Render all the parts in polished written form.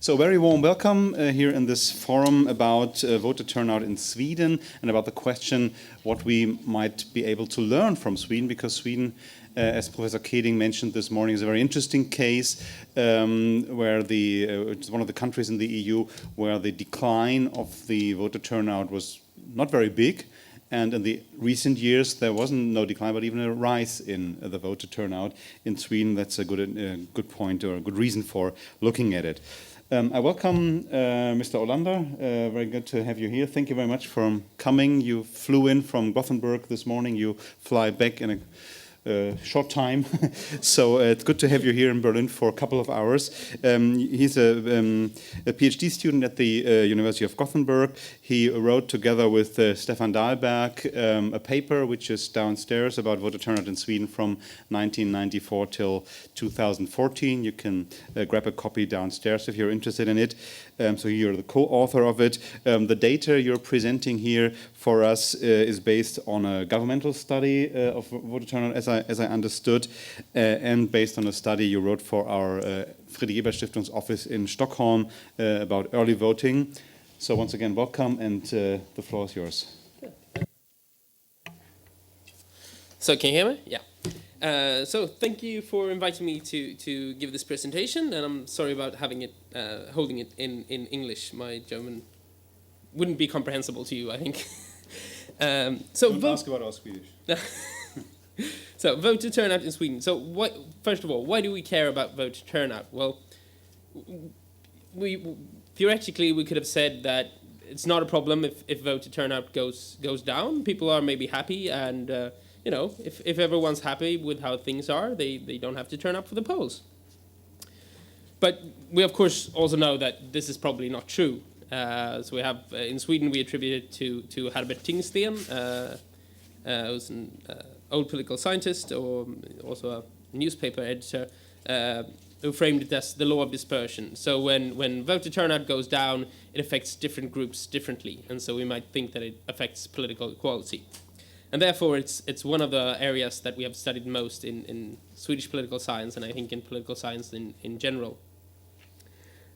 So, very warm welcome here in this forum about voter turnout in Sweden and about the question what we might be able to learn from Sweden, because Sweden, as Professor Keding mentioned this morning, is a very interesting case where it's one of the countries in the EU where the decline of the voter turnout was not very big. And in the recent years, there wasn't no decline, but even a rise in the voter turnout in Sweden. That's a good point or a good reason for looking at it. I welcome Mr. Olander. Very good to have you here. Thank you very much for coming. You flew in from Gothenburg this morning. You fly back in a short time, so it's good to have you here in Berlin for a couple of hours. He's a PhD student at the University of Gothenburg. He wrote together with Stefan Dahlberg a paper which is downstairs about voter turnout in Sweden from 1994 till 2014. You can grab a copy downstairs if you're interested in it. So you're the co-author of it. The data you're presenting here for us is based on a governmental study of voter turnout, as I understood, and based on a study you wrote for our Friedrich-Ebert-Stiftung's office in Stockholm about early voting. So once again, welcome, and the floor is yours. So can you hear me? Yeah. So thank you for inviting me to give this presentation, and I'm sorry about having it holding it in English. My German wouldn't be comprehensible to you, I think. Don't ask about our Swedish. So voter turnout in Sweden. So first of all, why do we care about voter turnout? Well, theoretically we could have said that it's not a problem if voter turnout goes down. People are maybe happy, and if everyone's happy with how things are, they don't have to turn up for the polls. But we of course also know that this is probably not true. So we have in Sweden we attribute it to Herbert Tingsten, who's an old political scientist or also a newspaper editor, who framed it as the law of dispersion. So when voter turnout goes down, it affects different groups differently, and so we might think that it affects political equality. And therefore, it's one of the areas that we have studied most in Swedish political science, and I think in political science in general.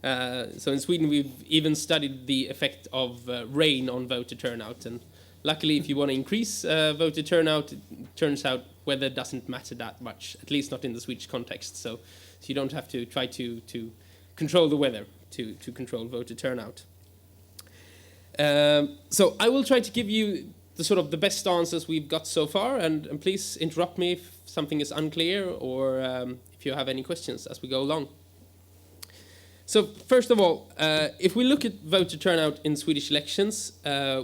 So in Sweden, we've even studied the effect of rain on voter turnout. And luckily, if you want to increase voter turnout, it turns out weather doesn't matter that much, at least not in the Swedish context. So you don't have to try to control the weather to control voter turnout. So I will try to give you the best answers we've got so far, and please interrupt me if something is unclear or if you have any questions as we go along. So first of all, if we look at voter turnout in Swedish elections,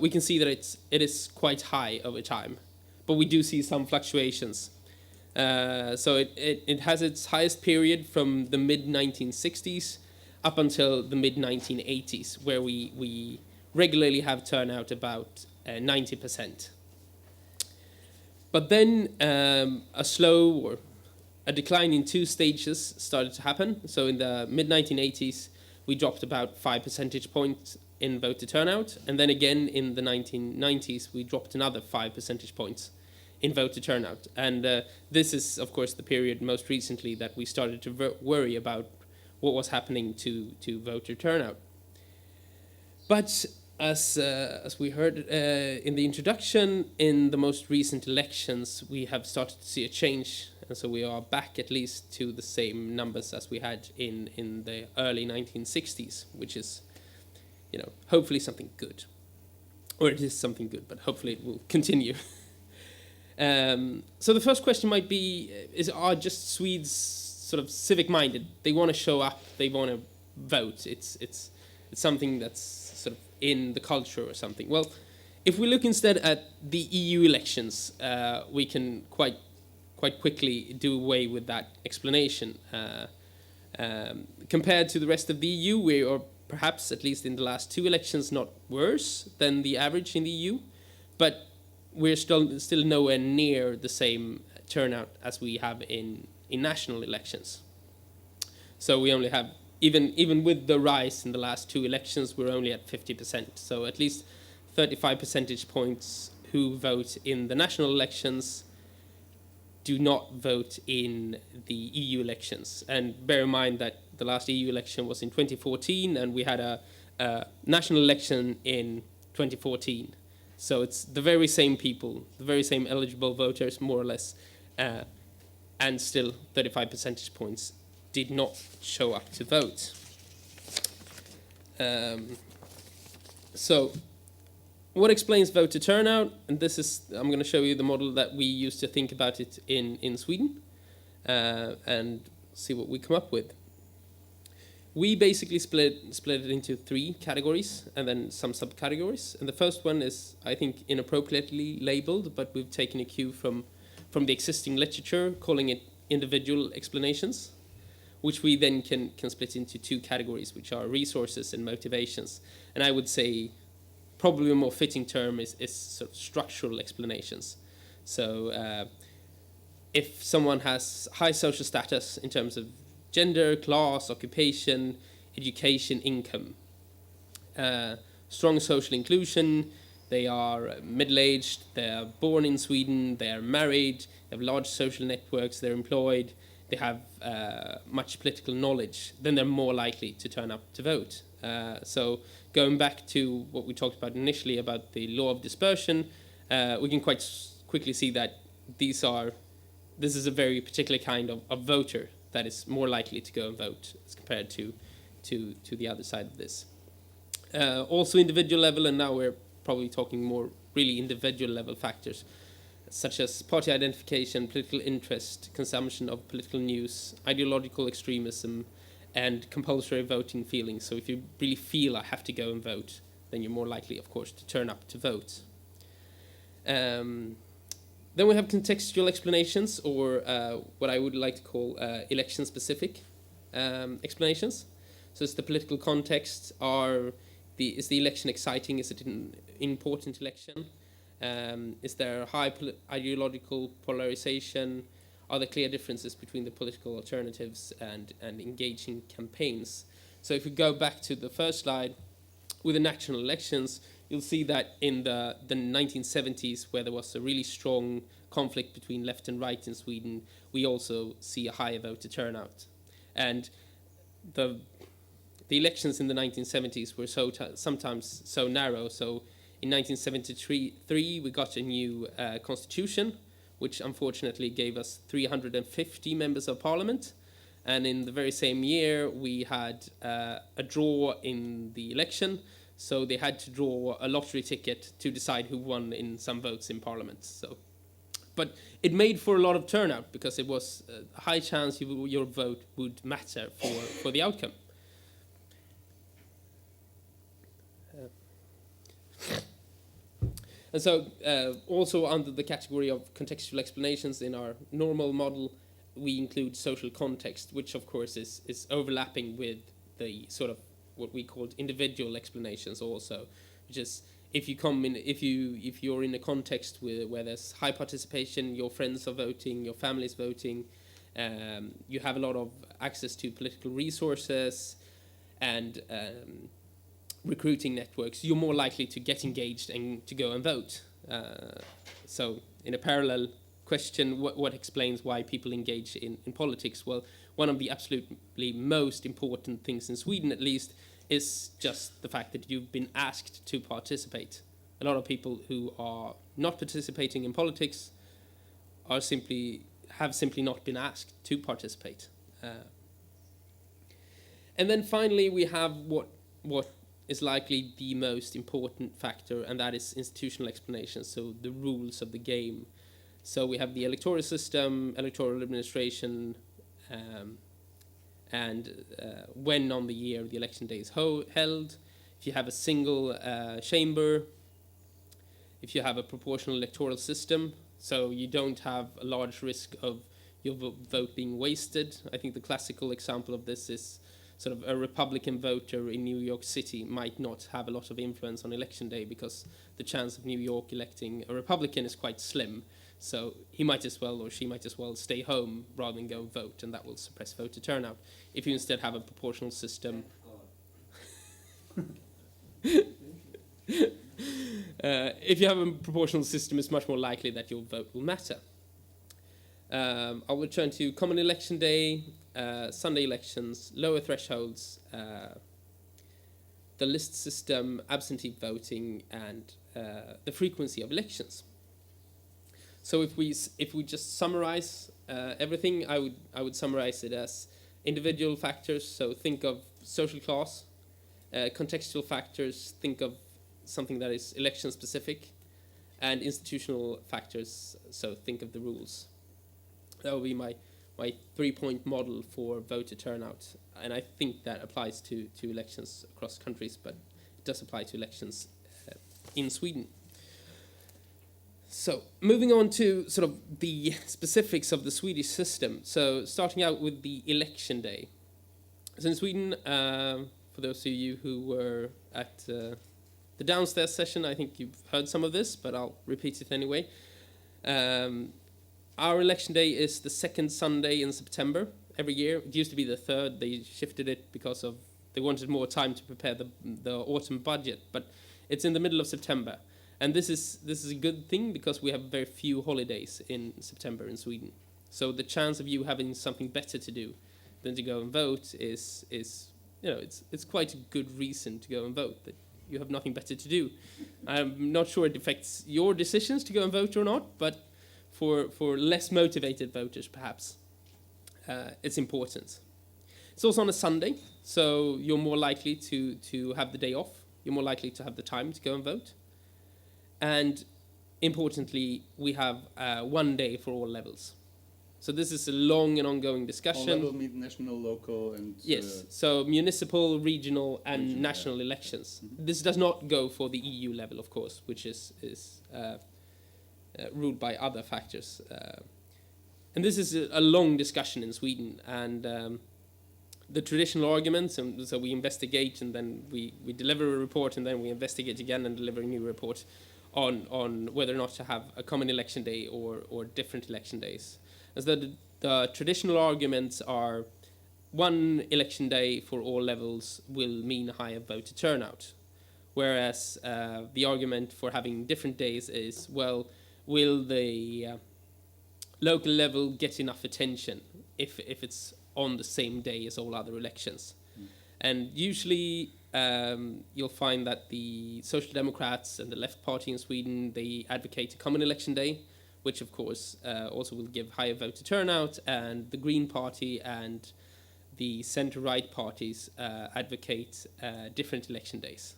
we can see that it is quite high over time, but we do see some fluctuations. So it has its highest period from the mid-1960s up until the mid-1980s, where we regularly have turnout about 90%. But then a decline in two stages started to happen. So in the mid-1980s, we dropped about 5 percentage points in voter turnout. And then again in the 1990s, we dropped another 5 percentage points in voter turnout. And this is, of course, the period most recently that we started to worry about what was happening to voter turnout. But as we heard in the introduction, in the most recent elections, we have started to see a change. And so we are back at least to the same numbers as we had in the early 1960s, which is, hopefully something good. Or it is something good, but hopefully it will continue. So the first question might be, are just Swedes sort of civic-minded? They want to show up, they want to vote. It's something that's sort of in the culture or something. Well, if we look instead at the EU elections, we can quite quickly do away with that explanation. Compared to the rest of the EU, we are perhaps, at least in the last two elections, not worse than the average in the EU, but we're still nowhere near the same turnout as we have in national elections. So we only have, even with the rise in the last two elections, we're only at 50%. So at least 35 percentage points who vote in the national elections do not vote in the EU elections. And bear in mind that the last EU election was in 2014, and we had a national election in 2014. So it's the very same people, the very same eligible voters, more or less, and still 35 percentage points did not show up to vote. So what explains voter turnout? And this is, I'm going to show you the model that we used to think about it in Sweden, and see what we come up with. We basically split it into 3 categories and then some subcategories. And the first one is, I think, inappropriately labeled, but we've taken a cue from the existing literature, calling it individual explanations, which we then can split into 2 categories, which are resources and motivations. And I would say probably a more fitting term is sort of structural explanations. So if someone has high social status in terms of gender, class, occupation, education, income, strong social inclusion, they are middle-aged, they are born in Sweden, they are married, they have large social networks, they're employed, they have much political knowledge, then they're more likely to turn up to vote. So going back to what we talked about initially about the law of dispersion, we can quite quickly see that this is a very particular kind of voter that is more likely to go and vote as compared to the other side of this. Also individual level, and now we're probably talking more really individual level factors, such as party identification, political interest, consumption of political news, ideological extremism, and compulsory voting feelings. So if you really feel I have to go and vote, then you're more likely, of course, to turn up to vote. Then we have contextual explanations, or what I would like to call election-specific explanations. So it's the political context. Is the election exciting? Is it an important election? Is there high ideological polarization? Are there clear differences between the political alternatives and engaging campaigns? So if we go back to the first slide, with the national elections, you'll see that in the 1970s, where there was a really strong conflict between left and right in Sweden, we also see a higher voter turnout. And the elections in the 1970s were sometimes so narrow. So in 1973, we got a new constitution, which unfortunately gave us 350 members of parliament. And in the very same year, we had a draw in the election. So they had to draw a lottery ticket to decide who won in some votes in parliament. But it made for a lot of turnout because it was a high chance your vote would matter for the outcome. And so also under the category of contextual explanations in our normal model, we include social context, which of course is overlapping with the sort of what we called individual explanations also, which is if you're in a context where there's high participation, your friends are voting, your family's voting, you have a lot of access to political resources and recruiting networks, you're more likely to get engaged and to go and vote. So in a parallel question, what explains why people engage in politics? Well, one of the absolutely most important things in Sweden, at least, is just the fact that you've been asked to participate. A lot of people who are not participating in politics have simply not been asked to participate. And then finally, we have what is likely the most important factor, and that is institutional explanation, so the rules of the game. So we have the electoral system, electoral administration, and when on the year the election day is held, if you have a single chamber, if you have a proportional electoral system, so you don't have a large risk of your vote being wasted. I think the classical example of this is sort of a Republican voter in New York City might not have a lot of influence on election day because the chance of New York electing a Republican is quite slim. So he might as well, or she might as well, stay home rather than go vote, and that will suppress voter turnout. If you instead have a proportional system, if you have a proportional system, it's much more likely that your vote will matter. I'll return to common election day, Sunday elections, lower thresholds, the list system, absentee voting, and the frequency of elections. So if we just summarize everything, I would summarize it as individual factors. So think of social class, contextual factors. Think of something that is election specific, and institutional factors. So think of the rules. That will be my 3-point model for voter turnout, and I think that applies to elections across countries, but it does apply to elections in Sweden. So moving on to sort of the specifics of the Swedish system. So starting out with the election day. So in Sweden, for those of you who were at the downstairs session, I think you've heard some of this, but I'll repeat it anyway. Our election day is the second Sunday in September every year. It used to be the third. They shifted it because of they wanted more time to prepare the autumn budget, but it's in the middle of September. And this is a good thing because we have very few holidays in September in Sweden. So the chance of you having something better to do than to go and vote is it's quite a good reason to go and vote, that you have nothing better to do. I'm not sure it affects your decisions to go and vote or not, but for less motivated voters, perhaps, it's important. It's also on a Sunday, so you're more likely to have the day off. You're more likely to have the time to go and vote. And importantly, we have 1 day for all levels. So this is a long and ongoing discussion. All levels mean national, local, and... Yes, so municipal, regional, and national elections. Mm-hmm. This does not go for the EU level, of course, which is ruled by other factors. And this is a long discussion in Sweden, and the traditional arguments, and so we investigate, and then we deliver a report, and then we investigate again and deliver a new report on whether or not to have a common election day or different election days. As the traditional arguments are, one election day for all levels will mean higher voter turnout, whereas the argument for having different days is, well, will the local level get enough attention if it's on the same day as all other elections? And usually you'll find that the Social Democrats and the Left Party in Sweden, they advocate a common election day, which of course also will give higher voter turnout, and the Green Party and the centre-right parties advocate different election days.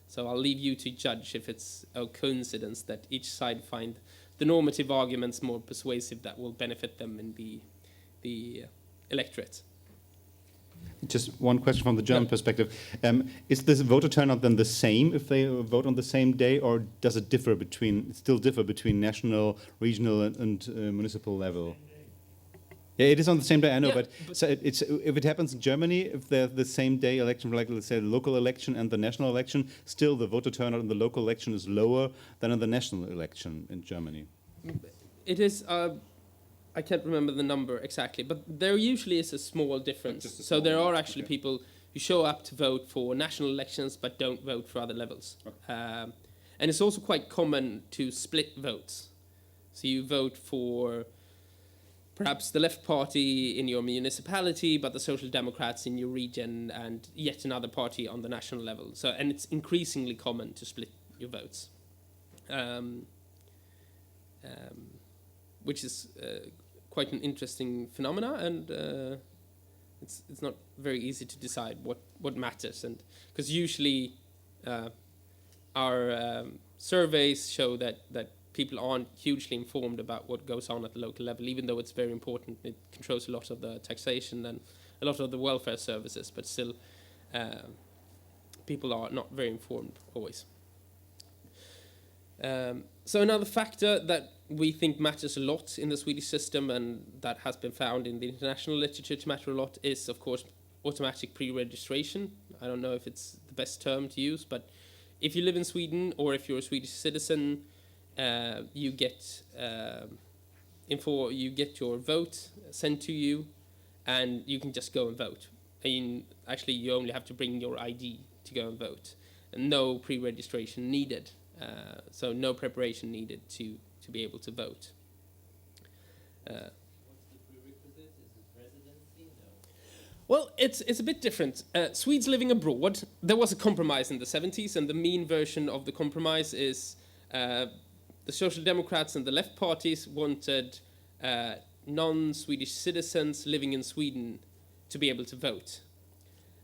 So I'll leave you to judge if it's a coincidence that each side find the normative arguments more persuasive that will benefit them in the electorate. Just one question from the German perspective. Is this voter turnout then the same if they vote on the same day, or does it differ between national, regional, and municipal level? Yeah, it is on the same day, I know, but so it's if it happens in Germany, if they're the same day election, like let's say the local election and the national election, still the voter turnout in the local election is lower than in the national election in Germany. It is. I can't remember the number exactly, but there usually is a small difference. So there are actually people who show up to vote for national elections but don't vote for other levels. Okay. And it's also quite common to split votes. So you vote for perhaps the Left Party in your municipality, but the Social Democrats in your region, and yet another party on the national level. So, and it's increasingly common to split your votes, which is quite an interesting phenomena, and it's not very easy to decide what matters, and because usually our surveys show that people aren't hugely informed about what goes on at the local level, even though it's very important. It controls a lot of the taxation and a lot of the welfare services, but still people are not very informed always. So another factor that we think matters a lot in the Swedish system, and that has been found in the international literature to matter a lot, is of course automatic pre-registration. I don't know if it's the best term to use, but if you live in Sweden or if you're a Swedish citizen, you get your vote sent to you, and you can just go and vote. Actually, you only have to bring your ID to go and vote, and no pre-registration needed. So no preparation needed to be able to vote. Well, it's a bit different. Swedes living abroad, there was a compromise in the 70s, and the mean version of the compromise is the Social Democrats and the left parties wanted non-Swedish citizens living in Sweden to be able to vote.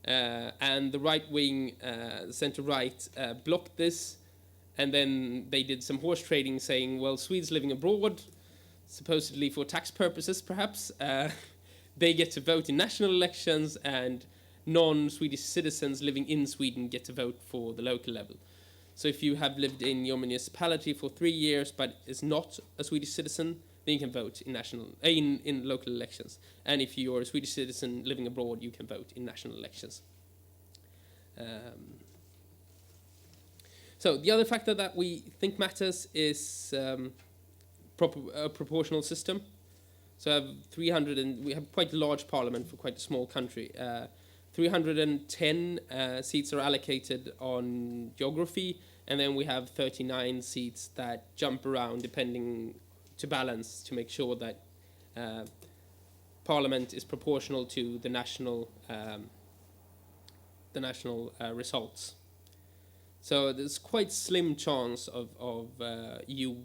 And the right-wing, center-right, blocked this, and then they did some horse trading saying, well, Swedes living abroad, supposedly for tax purposes perhaps, they get to vote in national elections, and non-Swedish citizens living in Sweden get to vote for the local level. So if you have lived in your municipality for 3 years but is not a Swedish citizen, then you can vote in local elections. And if you're a Swedish citizen living abroad, you can vote in national elections. So the other factor that we think matters is a proportional system. So we have quite a large parliament for quite a small country. 310 seats are allocated on geography, and then we have 39 seats that jump around depending to balance, to make sure that parliament is proportional to the national results. So there's quite slim chance of you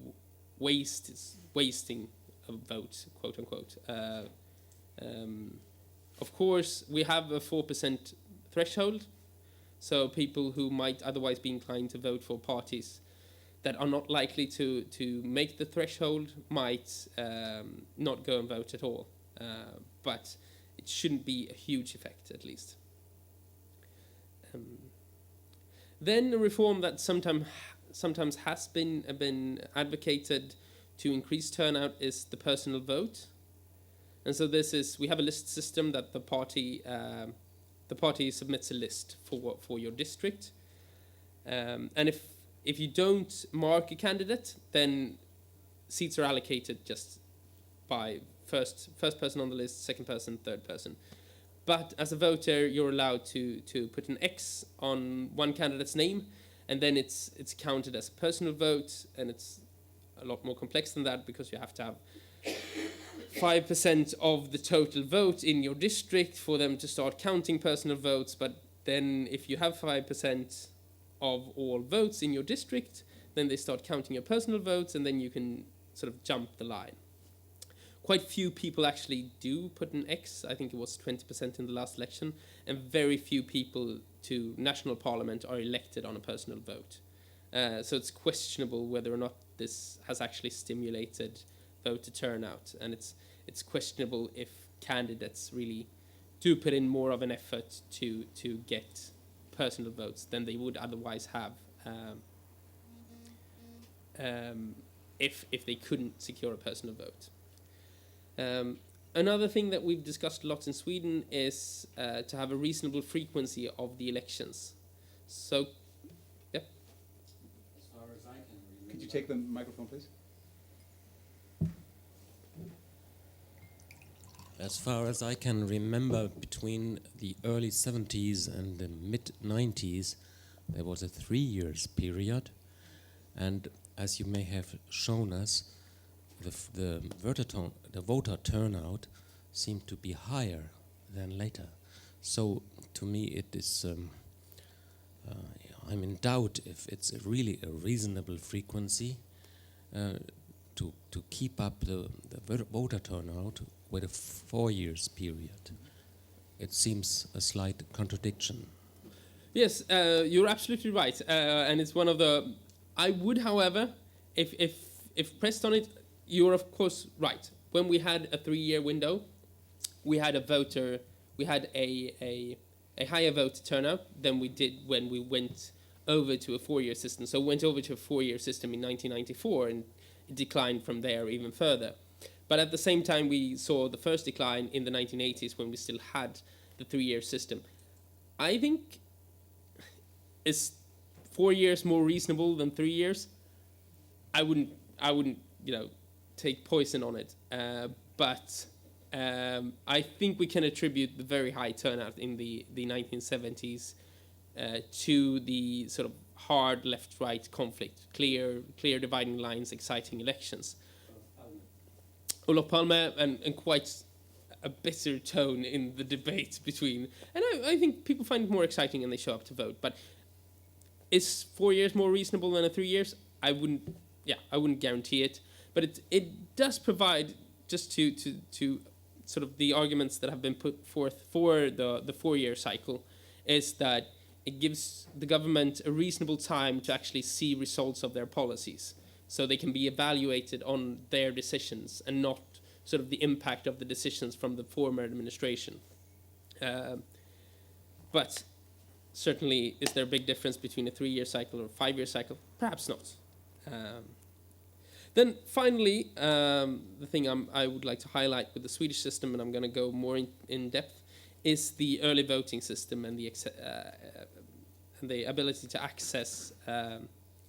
wasting a vote, quote unquote. Of course, we have a 4% threshold, so people who might otherwise be inclined to vote for parties that are not likely to make the threshold might not go and vote at all. But it shouldn't be a huge effect, at least. Then a reform that sometimes has been advocated to increase turnout is the personal vote. And so we have a list system that the party submits a list for your district. And if you don't mark a candidate, then seats are allocated just by first person on the list, second person, third person. But as a voter, you're allowed to put an X on one candidate's name, and then it's counted as a personal vote, and it's a lot more complex than that, because you have to have 5% of the total vote in your district for them to start counting personal votes. But then if you have 5% of all votes in your district, then they start counting your personal votes, and then you can sort of jump the line. Quite few people actually do put an X. I think it was 20% in the last election, and very few people to national parliament are elected on a personal vote. So it's questionable whether or not this has actually stimulated voter turnout, and it's questionable if candidates really do put in more of an effort to get personal votes than they would otherwise have if they couldn't secure a personal vote. Another thing that we've discussed a lot in Sweden is to have a reasonable frequency of the elections. So, yeah. As far as I can remember. Could you take the microphone, please? As far as I can remember, between the early 70s and the mid 90s, there was a 3 years period, and as you may have shown us, the voter turnout seemed to be higher than later. So to me it is, I'm in doubt if it's really a reasonable frequency to keep up the voter turnout with a 4 years period. It seems a slight contradiction. Yes, you're absolutely right, and it's one of the. I would, however, if pressed on it, you're of course right. When we had a 3-year window, we had a higher voter turnout than we did when we went over to a 4-year system. So we went over to a 4-year system in 1994, and it declined from there even further. But at the same time, we saw the first decline in the 1980s when we still had the 3-year system. I think, is 4 years more reasonable than 3 years? I wouldn't, take poison on it. But I think we can attribute the very high turnout in the 1970s to the sort of hard left-right conflict, clear dividing lines, exciting elections. Olof Palme and quite a bitter tone in the debate between, and I think people find it more exciting and they show up to vote. But is 4 years more reasonable than 3 years? I wouldn't guarantee it. But it does provide, just to sort of the arguments that have been put forth for the 4-year cycle, is that it gives the government a reasonable time to actually see results of their policies, so they can be evaluated on their decisions and not sort of the impact of the decisions from the former administration. But certainly, is there a big difference between a 3-year cycle or a 5-year cycle? Perhaps not. Then finally, the thing I would like to highlight with the Swedish system, and I'm going to go more in depth, is the early voting system and the ability to access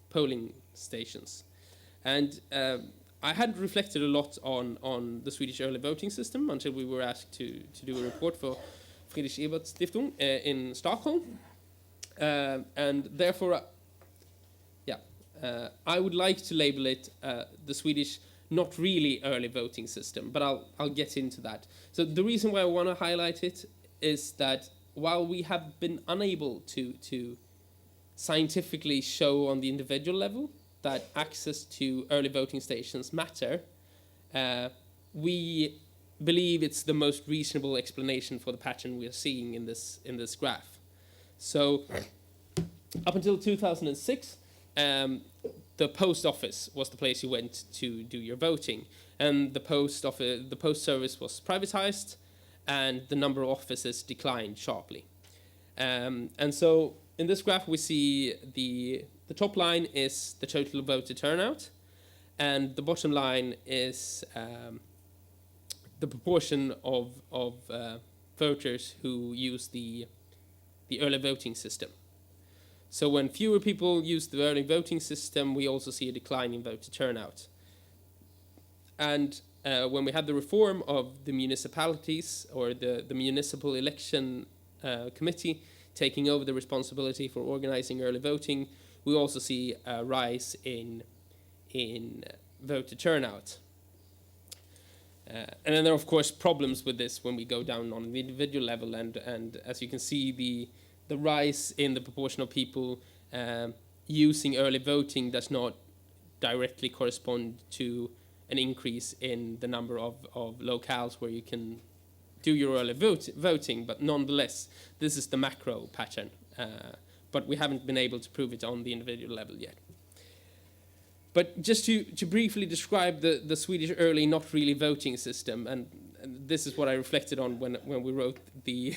polling stations. And I had reflected a lot on the Swedish early voting system until we were asked to do a report for Friedrich-Ebert-Stiftung in Stockholm. And therefore, I would like to label it the Swedish not really early voting system, but I'll get into that. So the reason why I want to highlight it is that while we have been unable to scientifically show on the individual level that access to early voting stations matter, we believe it's the most reasonable explanation for the pattern we are seeing in this graph. So up until 2006, the post office was the place you went to do your voting, and the post service was privatized, and the number of offices declined sharply. And so in this graph we see the top line is the total voter turnout, and the bottom line is the proportion of voters who use the early voting system. So when fewer people use the early voting system, we also see a decline in voter turnout. And when we had the reform of the municipalities, or the municipal election committee taking over the responsibility for organizing early voting, we also see a rise in voter turnout. And then there are, of course, problems with this when we go down on the individual level, and as you can see, the rise in the proportion of people using early voting does not directly correspond to an increase in the number of locales where you can do your early voting, but nonetheless, this is the macro pattern. But we haven't been able to prove it on the individual level yet. But just to briefly describe the Swedish early not really voting system, and this is what I reflected on when we wrote the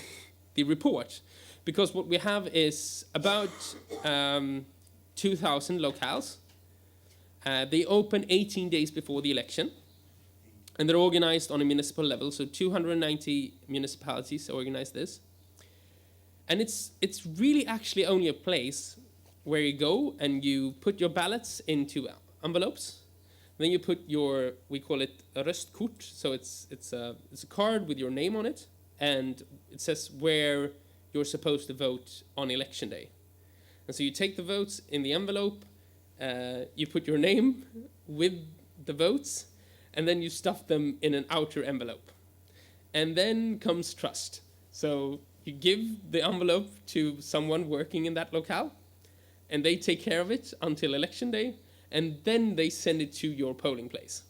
report. Because what we have is about 2,000 locales. They open 18 days before the election, and they're organized on a municipal level. So 290 municipalities organize this. And it's really actually only a place where you go and you put your ballots into envelopes. Then you put we call it a röstkort. So it's a card with your name on it, and it says where you're supposed to vote on election day. And so you take the votes in the envelope, you put your name with the votes, and then you stuff them in an outer envelope. And then comes trust. So you give the envelope to someone working in that locale, and they take care of it until election day, and then they send it to your polling place.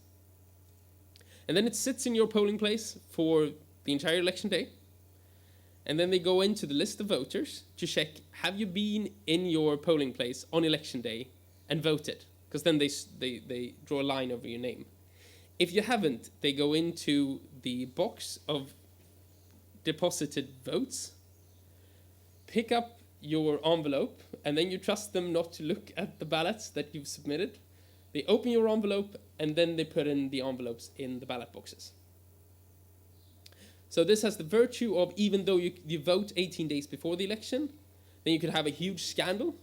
And then it sits in your polling place for the entire election day. And then they go into the list of voters to check, have you been in your polling place on election day and voted? Because then they draw a line over your name. If you haven't, they go into the box of deposited votes, pick up your envelope, and then you trust them not to look at the ballots that you've submitted. They open your envelope, and then they put in the envelopes in the ballot boxes. So this has the virtue of, even though you vote 18 days before the election, then you could have a huge scandal,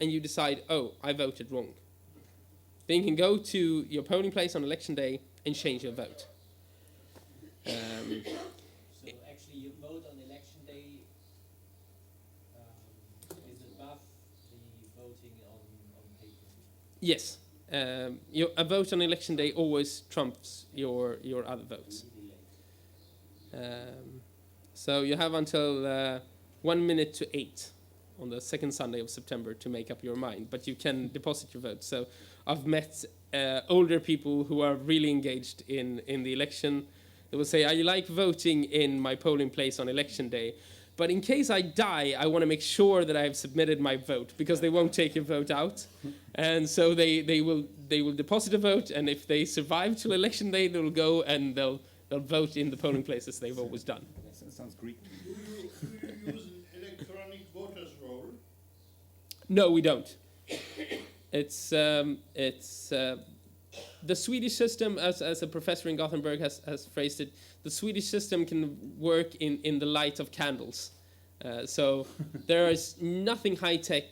and you decide, oh, I voted wrong. Then you can go to your polling place on election day and change your vote. So actually your vote on election day is above the voting on paper? Yes. A vote on election day always trumps your other votes. So you have until 1 minute to 8 on the second Sunday of September to make up your mind, but you can deposit your vote. So I've met older people who are really engaged in the election. They will say, I like voting in my polling place on election day, but in case I die, I want to make sure that I've submitted my vote, because they won't take your vote out. And so they will deposit a vote, and if they survive till election day, they'll go and they'll vote in the polling places they've always done. That sounds Greek. Do you use an electronic voters roll? No, we don't. It's the Swedish system, as a professor in Gothenburg has phrased it, the Swedish system can work in the light of candles. So there is nothing high-tech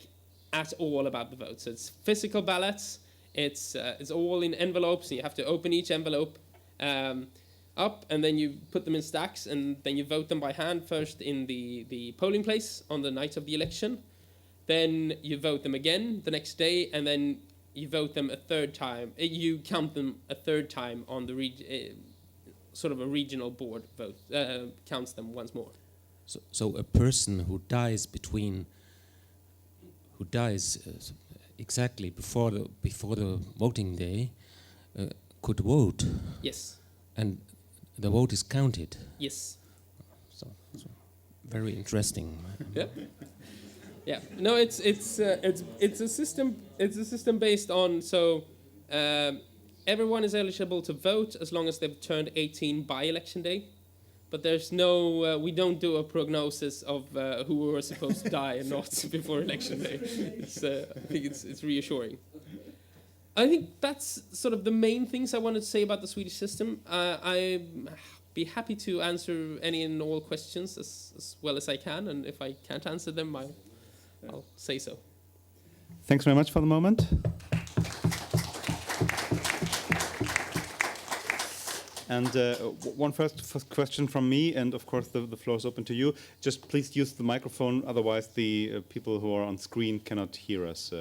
at all about the votes. It's physical ballots. It's all in envelopes, and you have to open each envelope up, and then you put them in stacks, and then you vote them by hand first in the polling place on the night of the election. Then you vote them again the next day, and then you vote them a third time. You count them a third time on the sort of a regional board vote, counts them once more. So a person who dies exactly before the voting day could vote. Yes. And the vote is counted. Yes. So very interesting. Yeah. Yeah. No, it's a system. It's a system based on everyone is eligible to vote as long as they've turned 18 by election day. But there's no, we don't do a prognosis of who are supposed to die and not before election day. I think it's reassuring. I think that's sort of the main things I wanted to say about the Swedish system. I'd be happy to answer any and all questions as well as I can, and if I can't answer them, I'll say so. Thanks very much for the moment. And one first question from me, and of course the floor is open to you. Just please use the microphone, otherwise the people who are on screen cannot hear us.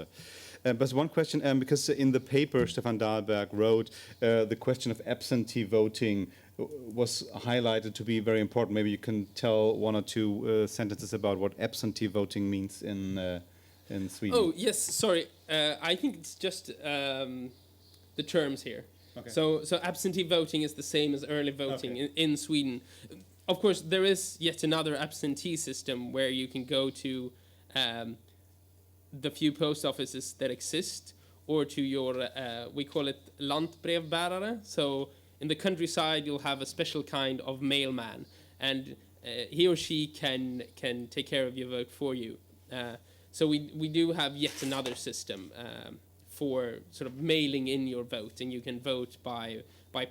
But one question, because in the paper Stefan Dahlberg wrote, the question of absentee voting was highlighted to be very important. Maybe you can tell one or two sentences about what absentee voting means in Sweden. Oh, yes, sorry. I think it's just the terms here. Okay. So absentee voting is the same as early voting in Sweden. Of course, there is yet another absentee system where you can go to the few post offices that exist, or to your, we call it lantbrevbärare. So in the countryside, you'll have a special kind of mailman, and he or she can take care of your vote for you. So we do have yet another system for sort of mailing in your vote, and you can vote by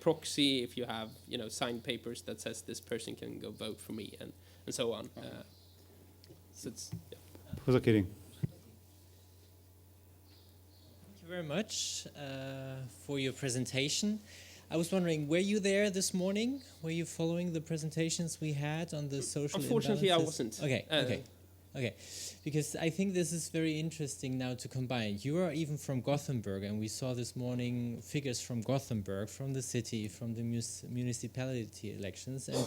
proxy if you have signed papers that says this person can go vote for me, and so on. So it's Who's kidding? Thank you very much for your presentation. I was wondering, were you there this morning? Were you following the presentations we had on the social Unfortunately, imbalances? I wasn't. Okay. Because I think this is very interesting now to combine. You are even from Gothenburg, and we saw this morning figures from Gothenburg, from the city, from the municipality elections. And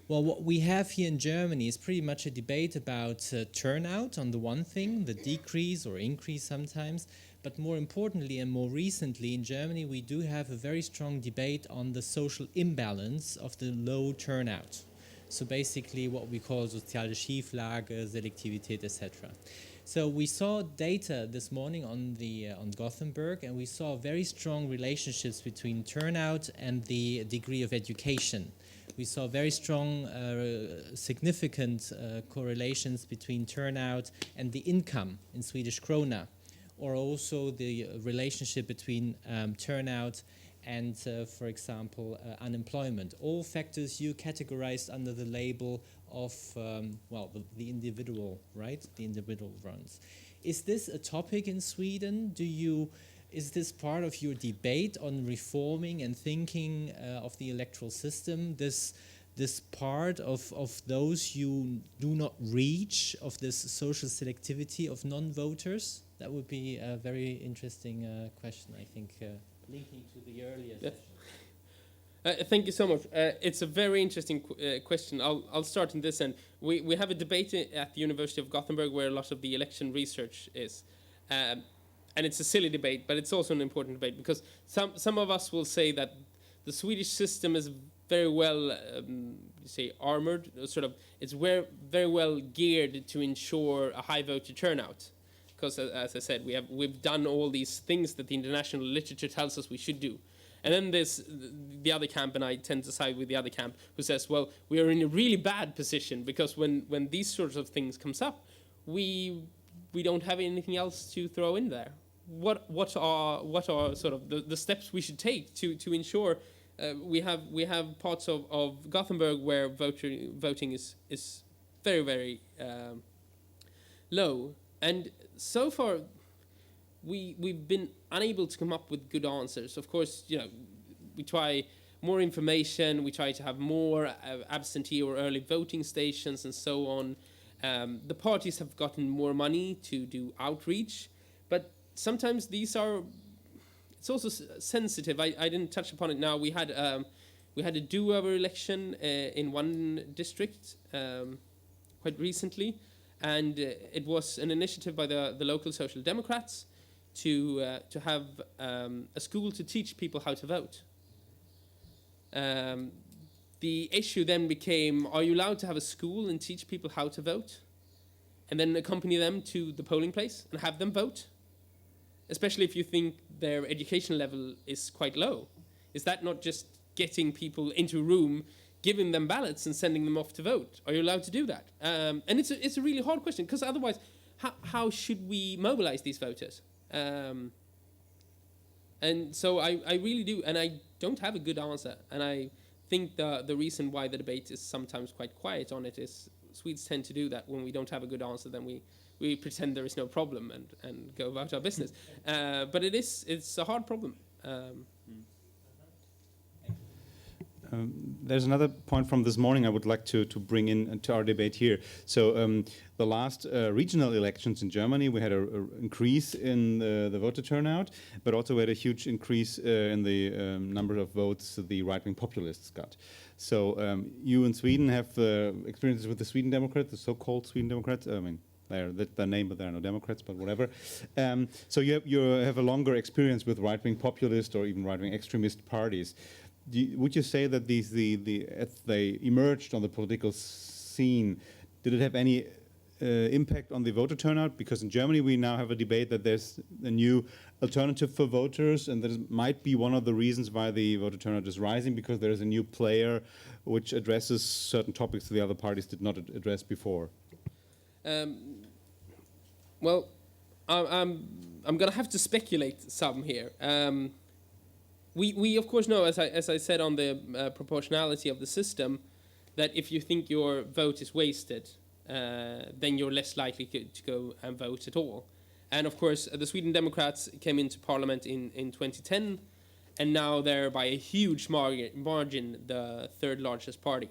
well, what we have here in Germany is pretty much a debate about turnout on the one thing, the decrease or increase sometimes. But more importantly and more recently in Germany, we do have a very strong debate on the social imbalance of the low turnout. So basically what we call soziale Schieflage, Selektivität, etc. So we saw data this morning on Gothenburg, and we saw very strong relationships between turnout and the degree of education. We saw very strong, significant correlations between turnout and the income in Swedish krona, or also the relationship between turnout and, for example, unemployment. All factors you categorized under the label of, the individual, right? The individual runs. Is this a topic in Sweden? Is this part of your debate on reforming and thinking of the electoral system? This part of those you do not reach, of this social selectivity of non-voters? That would be a very interesting question, I think. Linking to the earlier session. Thank you so much. It's a very interesting question. I'll start in this end. We have a debate at the University of Gothenburg where a lot of the election research is. And it's a silly debate, but it's also an important debate because some of us will say that the Swedish system is very well, armored, it's very well geared to ensure a high voter turnout. Because, as I said, we've done all these things that the international literature tells us we should do. And then there's the other camp, and I tend to side with the other camp, who says, well, we are in a really bad position because when these sorts of things comes up, we don't have anything else to throw in there. What are sort of the steps we should take to ensure we have parts of Gothenburg where voting is very, very low, and so far we've been unable to come up with good answers. Of course, we try more information, we try to have more absentee or early voting stations and so on. The parties have gotten more money to do outreach, but sometimes it's also sensitive. I didn't touch upon it now. We had a do-over election in one district quite recently, and it was an initiative by the local Social Democrats to have a school to teach people how to vote. The issue then became, are you allowed to have a school and teach people how to vote? And then accompany them to the polling place and have them vote? Especially if you think their education level is quite low. Is that not just getting people into a room, giving them ballots and sending them off to vote? Are you allowed to do that? And it's a really hard question, because otherwise, how should we mobilize these voters? And so I really do, and I don't have a good answer. And I think the reason why the debate is sometimes quite quiet on it is Swedes tend to do that. When we don't have a good answer, then we pretend there is no problem and go about our business. But it's a hard problem. There's another point from this morning I would like to bring into our debate here. So the last regional elections in Germany, we had an increase in the voter turnout, but also we had a huge increase in the number of votes the right-wing populists got. So you in Sweden have experiences with the Sweden Democrats, the so-called Sweden Democrats. I mean, that's their name, but there are no Democrats, but whatever. So you have a longer experience with right-wing populist or even right-wing extremist parties. Would you say that as they emerged on the political scene, did it have any impact on the voter turnout? Because in Germany we now have a debate that there's a new alternative for voters, and that might be one of the reasons why the voter turnout is rising, because there is a new player which addresses certain topics that the other parties did not address before. Well, I'm going to have to speculate some here. We of course know, as I said, on the proportionality of the system, that if you think your vote is wasted, then you're less likely to go and vote at all. And of course, the Sweden Democrats came into parliament in 2010, and now they're by a huge margin the third largest party.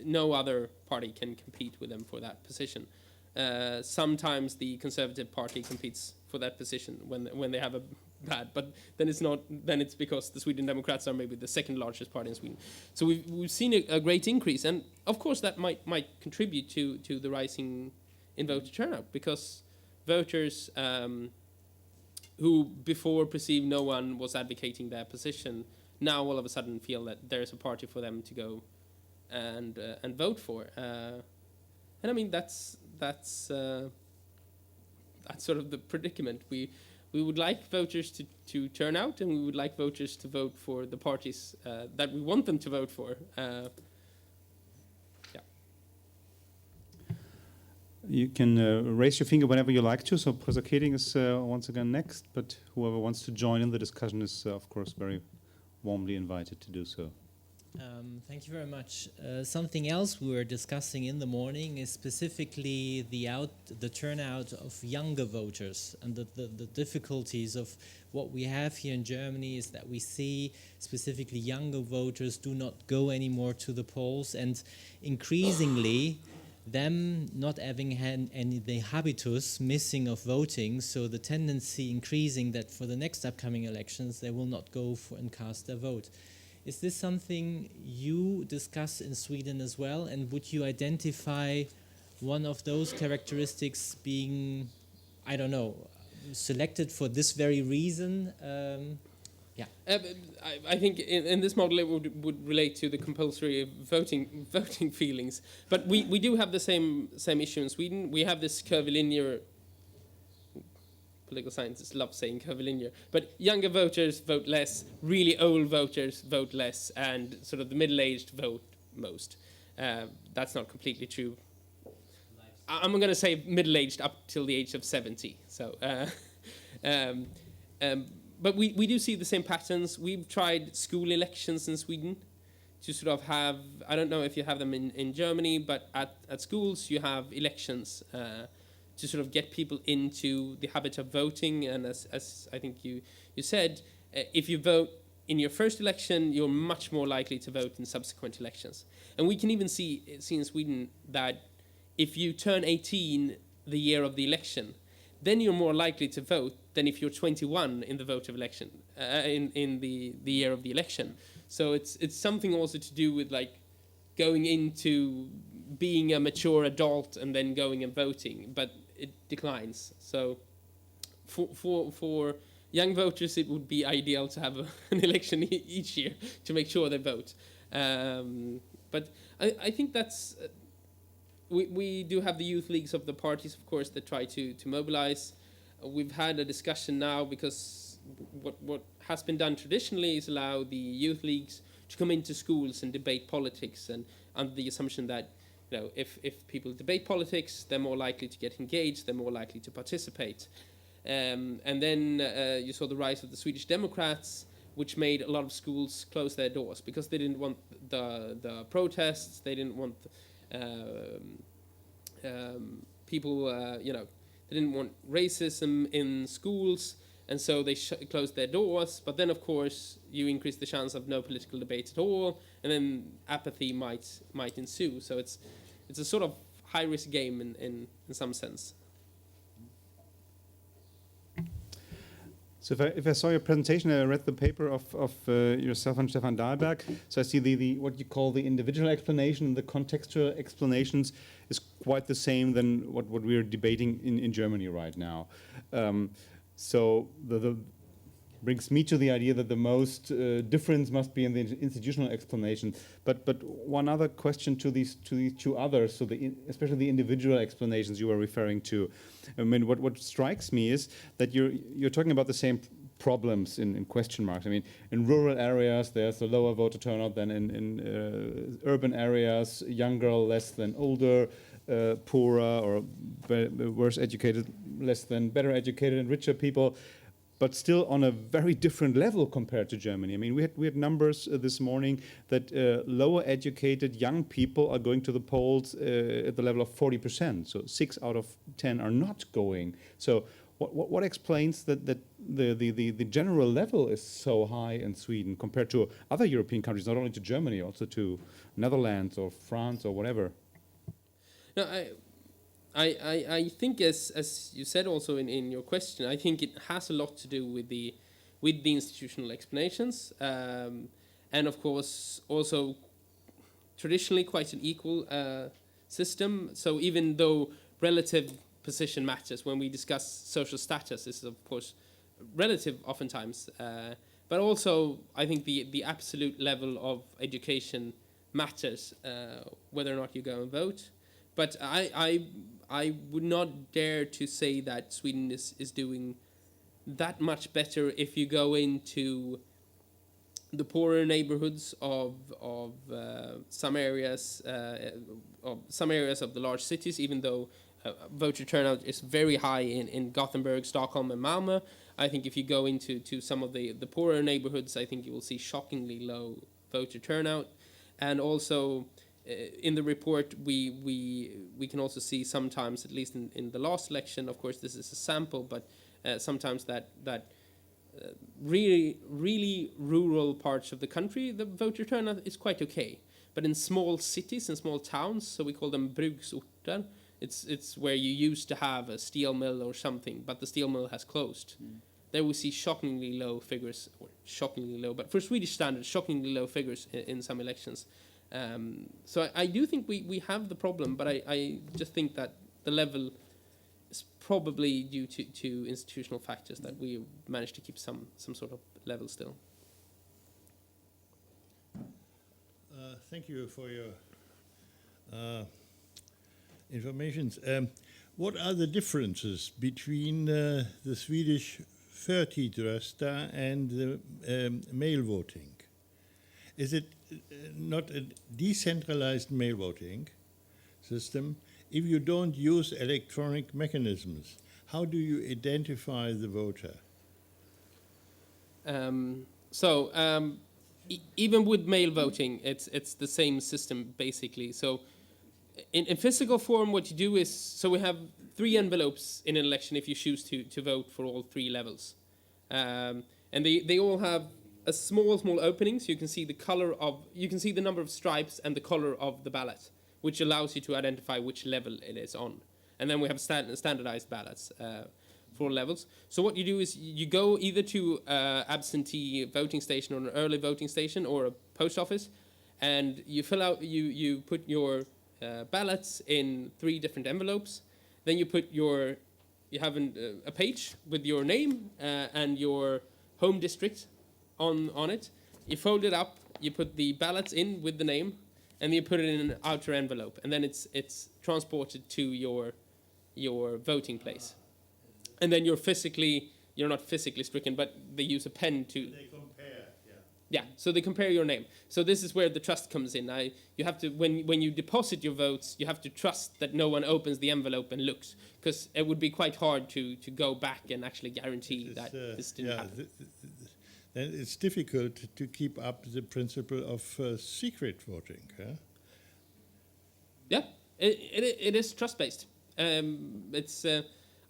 No other party can compete with them for that position. Sometimes the Conservative Party competes for that position when they have a bad, but then it's not. Then it's because the Sweden Democrats are maybe the second largest party in Sweden. So we've seen a great increase, and of course that might contribute to the rising in voter turnout, because voters who before perceived no one was advocating their position now all of a sudden feel that there's a party for them to go and vote for. And I mean that's sort of the predicament. We would like voters to turn out, and we would like voters to vote for the parties that we want them to vote for. You can raise your finger whenever you like to. So Professor Keding is once again next, but whoever wants to join in the discussion is, of course, very warmly invited to do so. Thank you very much. Something else we were discussing in the morning is specifically the turnout of younger voters, and the difficulties of what we have here in Germany is that we see specifically younger voters do not go anymore to the polls, and increasingly them not having had any the habitus missing of voting, so the tendency increasing that for the next upcoming elections they will not go for and cast their vote. Is this something you discuss in Sweden as well? And would you identify one of those characteristics being, I don't know, selected for this very reason? I think in this model it would relate to the compulsory voting feelings. But we do have the same issue in Sweden. We have this curvilinear. Political scientists love saying curvilinear, but younger voters vote less, really old voters vote less, and sort of the middle-aged vote most. That's not completely true. I'm going to say middle-aged up till the age of 70. So, but we do see the same patterns. We've tried school elections in Sweden to sort of have, I don't know if you have them in Germany, but at schools you have elections to sort of get people into the habit of voting. And as I think you said, if you vote in your first election, you're much more likely to vote in subsequent elections. And we can even see in Sweden that if you turn 18 the year of the election, then you're more likely to vote than if you're 21 in the vote of election, in the year of the election. So it's something also to do with like going into being a mature adult and then going and voting, but it declines. So for young voters, it would be ideal to have an election each year to make sure they vote. But I think that's... We do have the youth leagues of the parties, of course, that try to mobilize. We've had a discussion now because what has been done traditionally is allow the youth leagues to come into schools and debate politics, and under the assumption that if people debate politics, they're more likely to get engaged, they're more likely to participate. And then you saw the rise of the Swedish Democrats, which made a lot of schools close their doors because they didn't want the protests, they didn't want people, they didn't want racism in schools, and so they closed their doors. But then, of course, you increase the chance of no political debate at all, and then apathy might ensue. So it's a sort of high-risk game in some sense. So if I saw your presentation, I read the paper of yourself and Stefan Dahlberg. So I see the what you call the individual explanation and the contextual explanations is quite the same than what we're debating in Germany right now. So the brings me to the idea that the most difference must be in the institutional explanation. But one other question to these two others, so especially the individual explanations you were referring to. I mean, what strikes me is that you're talking about the same problems in question marks. I mean, in rural areas, there's a lower voter turnout than in urban areas, younger less than older, poorer or worse educated less than better educated, and richer people, but still on a very different level compared to Germany. I mean, we had numbers this morning that lower educated young people are going to the polls at the level of 40%. So 6 out of 10 are not going. So what explains that the general level is so high in Sweden compared to other European countries, not only to Germany, also to Netherlands or France or whatever? No, I think, as you said also in your question, I think it has a lot to do with the institutional explanations, and of course also traditionally quite an equal system. So even though relative position matters when we discuss social status, this is of course relative oftentimes, but also I think the absolute level of education matters, whether or not you go and vote. But I would not dare to say that Sweden is doing that much better if you go into the poorer neighborhoods of some areas of the large cities, even though voter turnout is very high in Gothenburg, Stockholm, and Malmö. I think if you go into some of the poorer neighborhoods, I think you will see shockingly low voter turnout. And also in the report, we can also see sometimes, at least in the last election, of course this is a sample, but sometimes that really rural parts of the country, the voter turnout is quite okay. But in small cities and small towns, so we call them bruksorter, it's where you used to have a steel mill or something, but the steel mill has closed. there we see shockingly low figures, or shockingly low, but for Swedish standards, shockingly low figures in some elections. So I do think we have the problem, but I just think that the level is probably due to institutional factors that we managed to keep some sort of level still. Thank you for your information. What are the differences between the Swedish förtidsrösta and the mail voting? Is it not a decentralized mail voting system? If you don't use electronic mechanisms, how do you identify the voter? Even with mail voting, it's the same system basically. So in physical form, what you do is, so we have 3 envelopes in an election if you choose to vote for all 3 levels. And they all have a small opening, so you can see the number of stripes and the color of the ballot, which allows you to identify which level it is on. And then we have standardized ballots for all levels. So what you do is you go either to absentee voting station or an early voting station or a post office, and you fill out, you put your ballots in 3 different envelopes. Then you have a page with your name and your home district on it. You fold it up, you put the ballots in with the name, and you put it in an outer envelope, and then it's transported to your voting place. And then you're not physically stricken, but they use a pen to... They compare, yeah. Yeah, so they compare your name. So this is where the trust comes in. You have to, when you deposit your votes, you have to trust that no one opens the envelope and looks, because it would be quite hard to go back and actually guarantee that this didn't happen. Then it's difficult to keep up the principle of secret voting. Huh? Yeah, it is trust-based.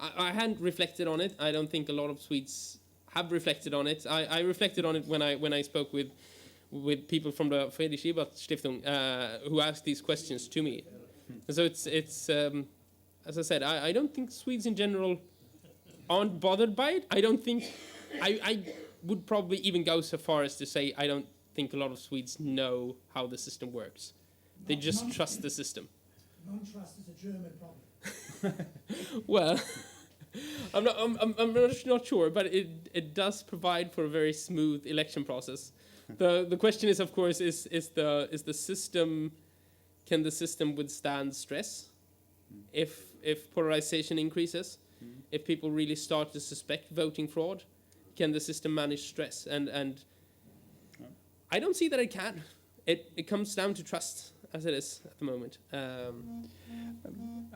I hadn't reflected on it. I don't think a lot of Swedes have reflected on it. I reflected on it when I spoke with people from the Friedrich-Ebert-Stiftung who asked these questions to me. And so it's as I said, I don't think Swedes in general aren't bothered by it. I don't think I would probably even go so far as to say I don't think a lot of Swedes know how the system works. They just trust the system. Non-trust is a German problem. Well, I'm not sure, but it does provide for a very smooth election process. The question is, of course, is the system, can the system withstand stress if polarization increases? If people really start to suspect voting fraud, can the system manage stress? And I don't see that it can. It comes down to trust, as it is at the moment.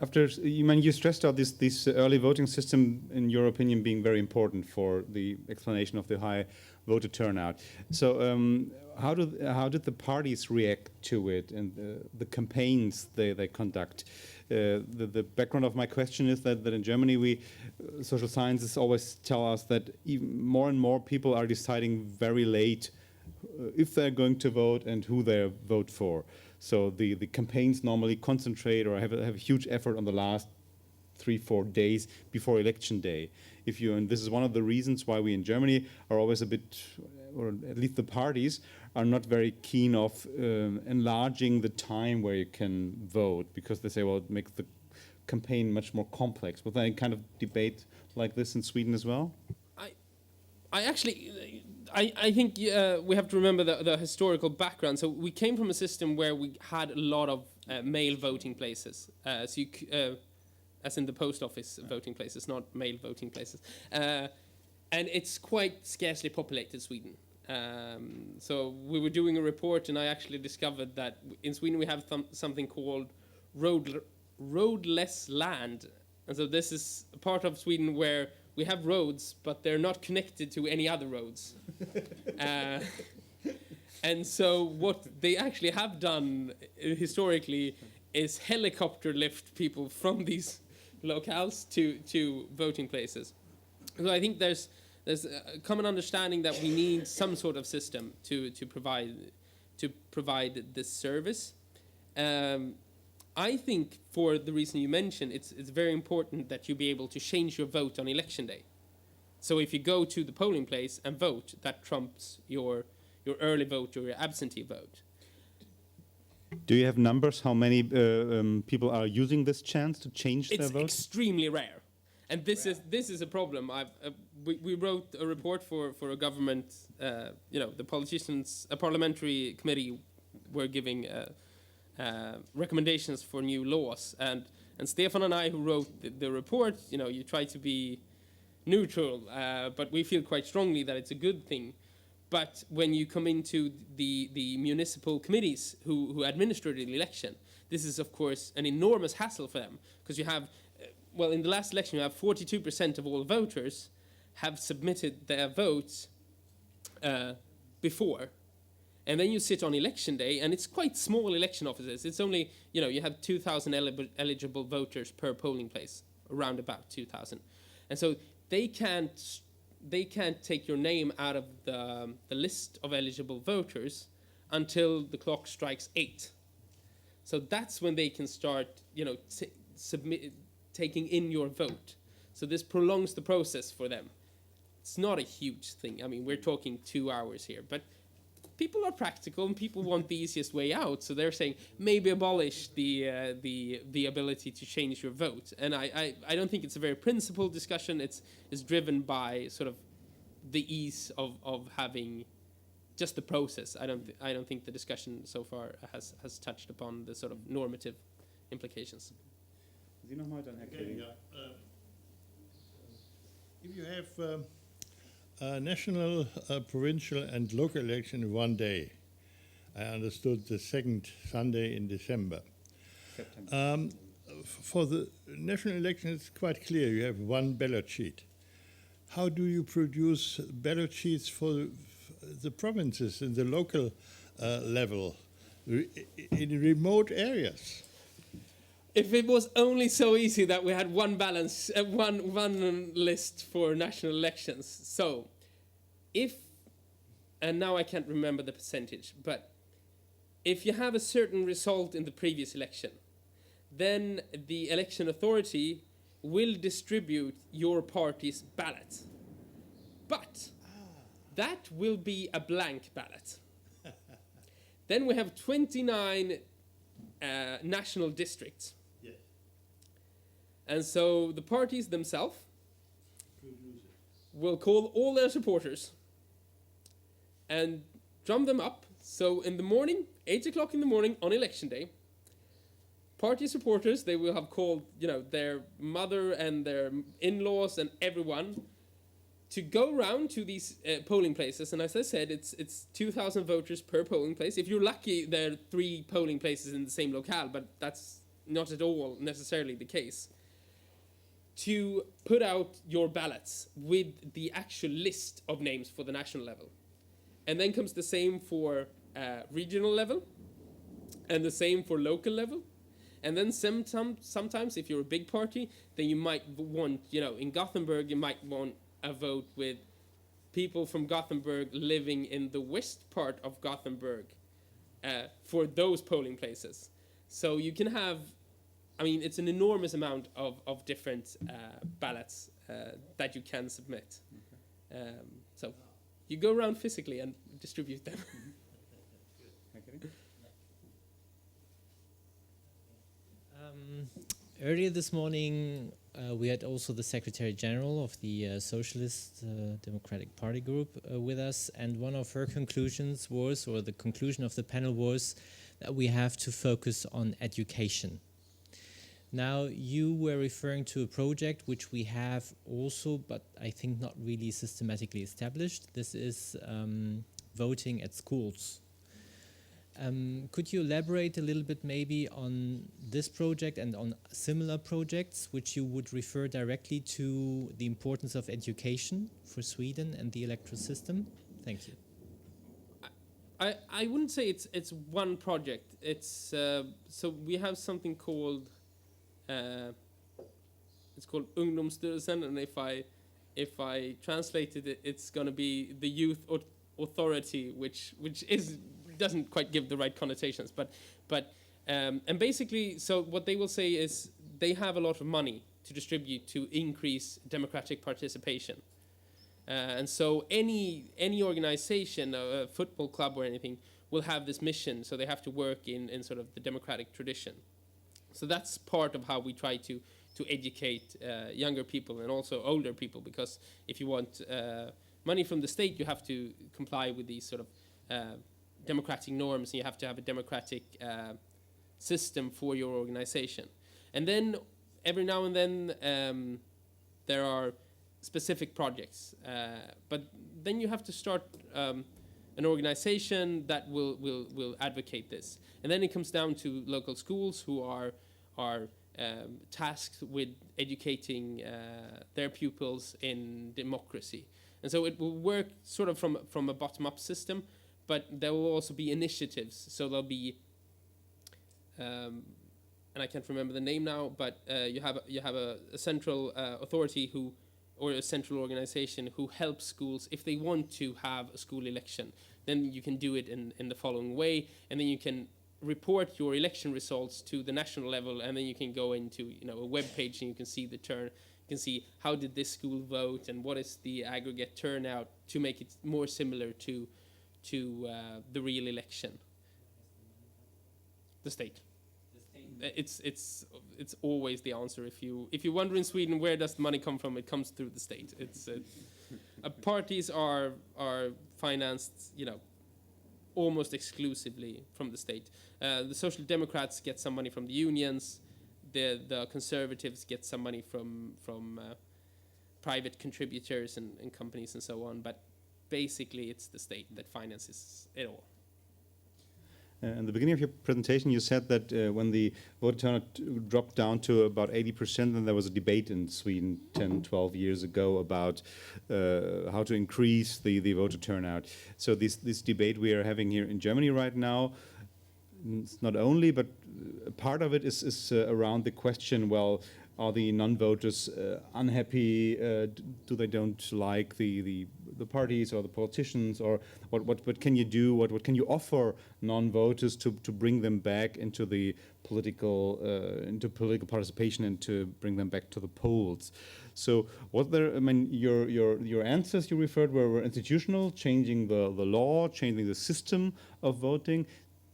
After you stressed out this early voting system, in your opinion, being very important for the explanation of the high voter turnout. So how did the parties react to it and the campaigns they conduct? The background of my question is that in Germany, social sciences always tell us that even more and more people are deciding very late if they're going to vote and who they vote for. So the campaigns normally concentrate or have a huge effort on the last 3-4 days before election day. And this is one of the reasons why we in Germany are always a bit, or at least the parties, are not very keen of enlarging the time where you can vote, because they say, well, it makes the campaign much more complex. Was there any kind of debate like this in Sweden as well? I think we have to remember the historical background. So we came from a system where we had a lot of mail voting places, as in the post office voting places, not mail voting places. And it's quite scarcely populated, Sweden. So we were doing a report, and I actually discovered that in Sweden we have something called roadless land. And so this is a part of Sweden where we have roads, but they're not connected to any other roads. And so what they actually have done historically is helicopter lift people from these locales to voting places. So I think there's a common understanding that we need some sort of system to provide this service. I think, for the reason you mentioned, it's very important that you be able to change your vote on election day. So if you go to the polling place and vote, that trumps your early vote or your absentee vote. Do you have numbers how many people are using this chance to change their It's vote? extremely rare, and this is a problem. We wrote a report for a government. The politicians, a parliamentary committee, were giving recommendations for new laws, and Stefan and I, who wrote the report, you try to be neutral, but we feel quite strongly that it's a good thing. But when you come into the municipal committees who administer the election, this is, of course, an enormous hassle for them, because you have, in the last election, you have 42% of all voters have submitted their votes before. And then you sit on election day, and it's quite small election offices. It's only, you have 2,000 eligible voters per polling place, around about 2,000. And so they can't take your name out of the list of eligible voters until the clock strikes 8. So that's when they can start, taking in your vote. So this prolongs the process for them. It's not a huge thing. I mean, we're talking 2 hours here, but people are practical and people want the easiest way out. So they're saying maybe abolish the ability to change your vote. And I don't think it's a very principled discussion. It's driven by sort of the ease of having just the process. I don't think the discussion so far has touched upon the sort of normative implications. If you have a national, provincial and local election in one day, I understood the second Sunday in December. For the national election, it's quite clear. You have one ballot sheet. How do you produce ballot sheets for the provinces and the local level in remote areas? If it was only so easy that we had one list for national elections. So, and now I can't remember the percentage, but if you have a certain result in the previous election, then the election authority will distribute your party's ballot. But that will be a blank ballot. Then we have 29 national districts. Yes. And so the parties themselves will call all their supporters and drum them up. So in the morning, 8 o'clock in the morning on election day, party supporters, they will have called, their mother and their in-laws and everyone to go around to these polling places. And as I said, it's 2,000 voters per polling place. If you're lucky, there are 3 polling places in the same locale, but that's not at all necessarily the case. To put out your ballots with the actual list of names for the national level. And then comes the same for regional level, and the same for local level. And then sometimes, if you're a big party, then you might want, in Gothenburg, you might want a vote with people from Gothenburg living in the west part of Gothenburg for those polling places. So you can have, it's an enormous amount of different ballots that you can submit. Okay. So you go around physically and distribute them. Earlier this morning, we had also the Secretary General of the Socialist Democratic Party Group with us, and one of her conclusions was, or the conclusion of the panel was, that we have to focus on education. Now, you were referring to a project which we have also, but I think not really systematically established. This is voting at schools. Could you elaborate a little bit maybe on this project and on similar projects which you would refer directly to the importance of education for Sweden and the electoral system? Thank you. I wouldn't say it's one project. It's so we have something called it's called Ungdomsstyrelsen, and if I translated it, it's going to be the youth authority, which doesn't quite give the right connotations, but and basically, so what they will say is they have a lot of money to distribute to increase democratic participation. And so any organization, a football club or anything, will have this mission. So they have to work in sort of the democratic tradition. So that's part of how we try to educate younger people and also older people, because if you want money from the state, you have to comply with these sort of democratic norms, and you have to have a democratic system for your organization. And then every now and then there are specific projects, but then you have to start an organization that will advocate this. And then it comes down to local schools who are tasked with educating their pupils in democracy. And so it will work sort of from a bottom-up system, but there will also be initiatives. So there'll be, and I can't remember the name now, but you have a central authority or a central organization who helps schools if they want to have a school election. Then you can do it in the following way, and then you can report your election results to the national level, and then you can go into a web page and you can see the turn. You can see how did this school vote and what is the aggregate turnout to make it more similar to the real election. The state. It's always the answer. If you wonder in Sweden where does money come from, it comes through the state. Parties are financed, almost exclusively from the state. The Social Democrats get some money from the unions. The Conservatives get some money from private contributors and companies and so on. But basically, it's the state that finances it all. In the beginning of your presentation, you said that when the voter turnout dropped down to about 80%, then there was a debate in Sweden 10, 12 years ago about how to increase the voter turnout. So this debate we are having here in Germany right now, it's not only, but part of it is around the question, well, are the non-voters unhappy? Do they don't like the parties or the politicians? Or what can you do? What can you offer non-voters to bring them back into the political participation and to bring them back to the polls? So your answers you referred were institutional, changing the law, changing the system of voting.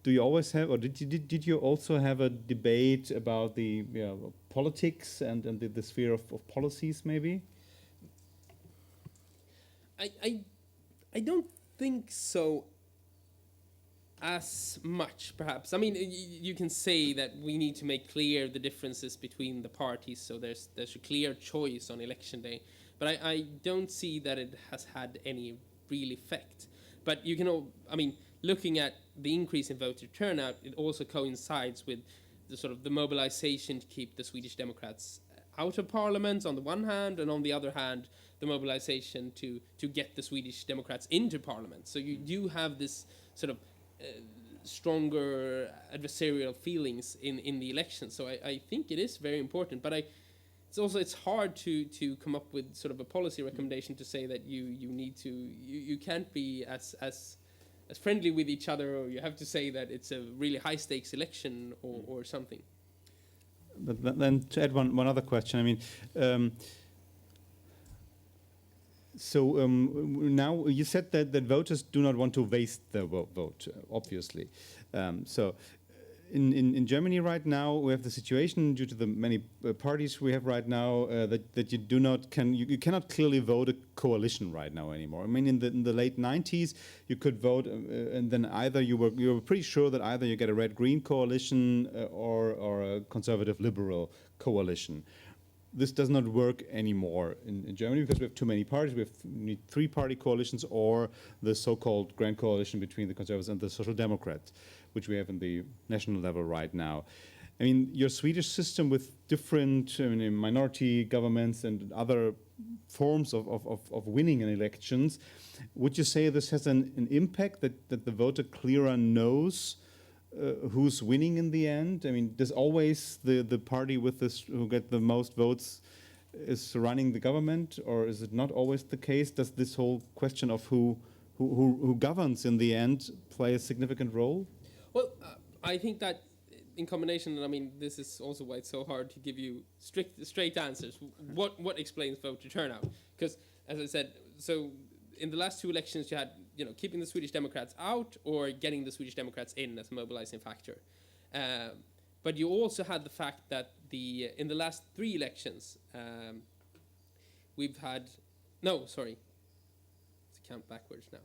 Do you always have, or did you also have a debate about the politics and the sphere of policies, maybe? I don't think so as much, perhaps. I mean, you can say that we need to make clear the differences between the parties, so there's a clear choice on election day. But I don't see that it has had any real effect. But you can, looking at the increase in voter turnout, it also coincides with the mobilization to keep the Swedish Democrats out of parliament on the one hand, and on the other hand, the mobilization to get the Swedish Democrats into parliament. So you do have this stronger adversarial feelings in the election. So I think it is very important, but it's hard to come up with sort of a policy recommendation to say that you can't be as friendly with each other, or you have to say that it's a really high stakes election or something. But then to add one other question, now you said that voters do not want to waste their vote, obviously. So in Germany right now, we have the situation due to the many parties we have right now that you cannot clearly vote a coalition right now anymore. In the late 90s, you could vote, and then either you were pretty sure that either you get a red-green coalition or a conservative-liberal coalition. This does not work anymore in Germany because we have too many parties. We need three-party coalitions or the so-called grand coalition between the Conservatives and the Social Democrats, which we have in the national level right now. Your Swedish system with different minority governments and other forms of winning in elections, would you say this has an impact that the voter clearer knows who's winning in the end? Does always the party who get the most votes is running the government, or is it not always the case? Does this whole question of who governs in the end play a significant role? Well, I think that in combination, this is also why it's so hard to give you straight answers. What explains voter turnout? Because, as I said, so in the last two elections, you had keeping the Swedish Democrats out or getting the Swedish Democrats in as a mobilizing factor. But you also had the fact that in the last three elections, we've had let's count backwards now.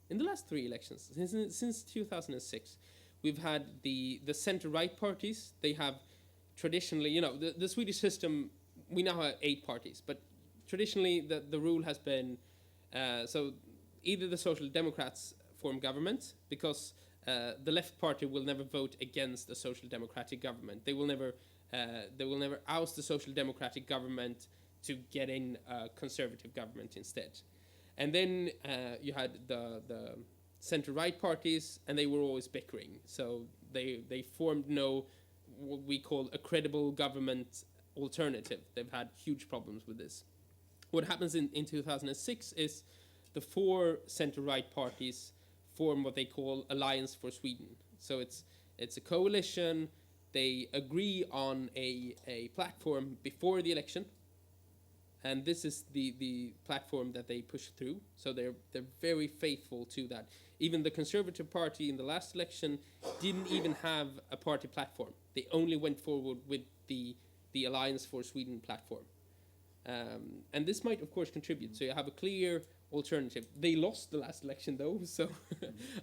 In the last three elections, since 2006, we've had the center-right parties. They have traditionally, the Swedish system. We now have 8 parties, but traditionally the rule has been so either the Social Democrats form government, because the left party will never vote against a social democratic government. They will never oust the social democratic government to get in a conservative government instead. And then you had the center-right parties, and they were always bickering. So they formed what we call a credible government alternative. They've had huge problems with this. What happens in 2006 is the 4 center-right parties form what they call Alliance for Sweden. So it's a coalition. They agree on a platform before the election, and this is the platform that they push through. So they're very faithful to that. Even the Conservative Party in the last election didn't even have a party platform. They only went forward with the Alliance for Sweden platform. And this might, of course, contribute. So you have a clear alternative. They lost the last election, though, so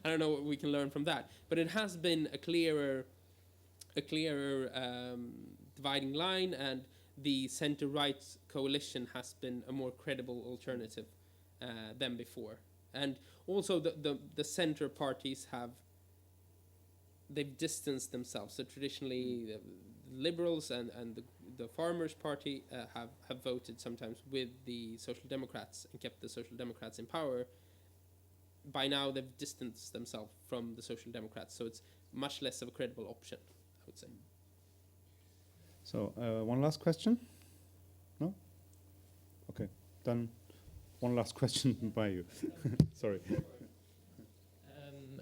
I don't know what we can learn from that. But it has been a clearer dividing line, and the center-right coalition has been a more credible alternative than before. And also the center parties they've distanced themselves. So traditionally, the Liberals and the Farmers' Party have voted sometimes with the Social Democrats and kept the Social Democrats in power. By now, they've distanced themselves from the Social Democrats, so it's much less of a credible option, I would say. So, one last question? No? Okay, done. One last question by you. Sorry.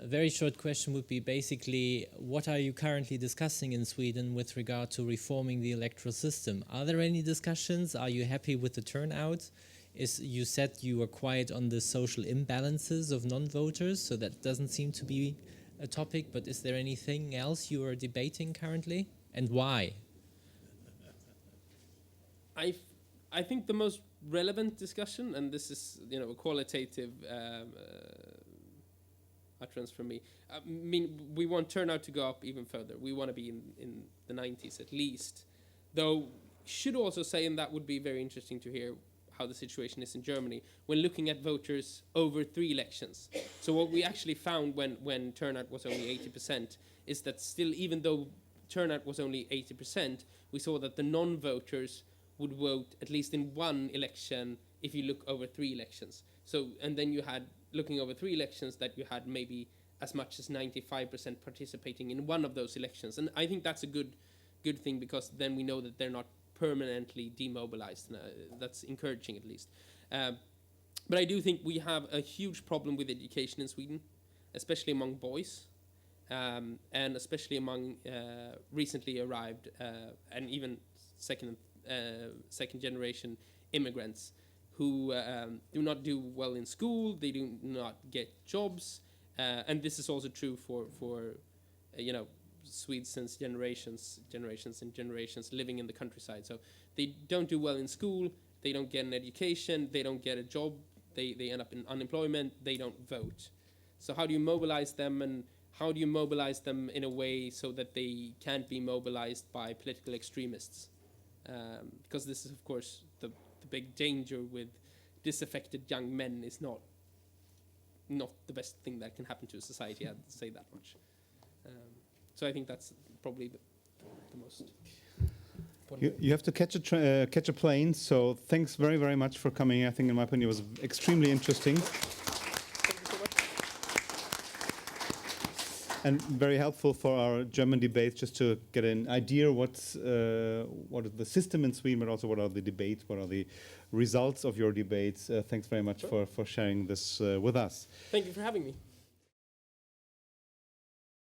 A very short question would be basically, what are you currently discussing in Sweden with regard to reforming the electoral system? Are there any discussions? Are you happy with the turnout? You said you were quiet on the social imbalances of non-voters, so that doesn't seem to be a topic, but is there anything else you are debating currently, and why? I think the most relevant discussion, and this is a qualitative utterance from me. I mean, we want turnout to go up even further. We want to be in the 90s at least. Though, should also say, and that would be very interesting to hear how the situation is in Germany, when looking at voters over 3 elections. So what we actually found when turnout was only 80% is that still, even though turnout was only 80%, we saw that the non-voters would vote at least in 1 election if you look over 3 elections. So, and then you had, looking over 3 elections, that you had maybe as much as 95% participating in one of those elections. And I think that's a good thing, because then we know that they're not permanently demobilized. And, that's encouraging, at least. But I do think we have a huge problem with education in Sweden, especially among boys, and especially among recently arrived and even second generation immigrants who do not do well in school. They do not get jobs, and this is also true for Swedes since generations and generations living in the countryside. So they don't do well in school. They don't get an education. They don't get a job. They end up in unemployment. They don't vote. So how do you mobilize them, and how do you mobilize them in a way so that they can't be mobilized by political extremists? Because this is, of course, the big danger with disaffected young men is not the best thing that can happen to a society. I'd say that much. So I think that's probably the most important. You have to catch a plane, so thanks very, very much for coming. I think, in my opinion, it was extremely interesting. Thank you so much. And very helpful for our German debates, just to get an idea what is the system in Sweden, but also what are the debates, what are the results of your debates. Thanks very much for sharing this with us. Thank you for having me.